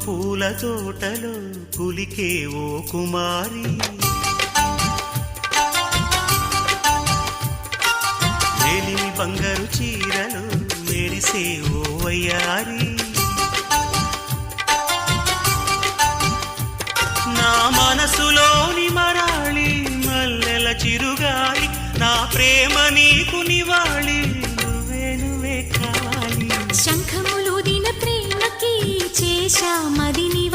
పూల తోటలో కులికే ఓ కుమారి, మేలిమి బంగారు చీరలు మెరిసే ఓ వయ్యారి, నా మనసులోని మరాళి మల్లెల చిరుగాలి, నా ప్రేమ నీకు నివాళి, నువ్వే నువ్వే కావాలి. శంఖములు దిన ప్రేమకి చేశా మదిని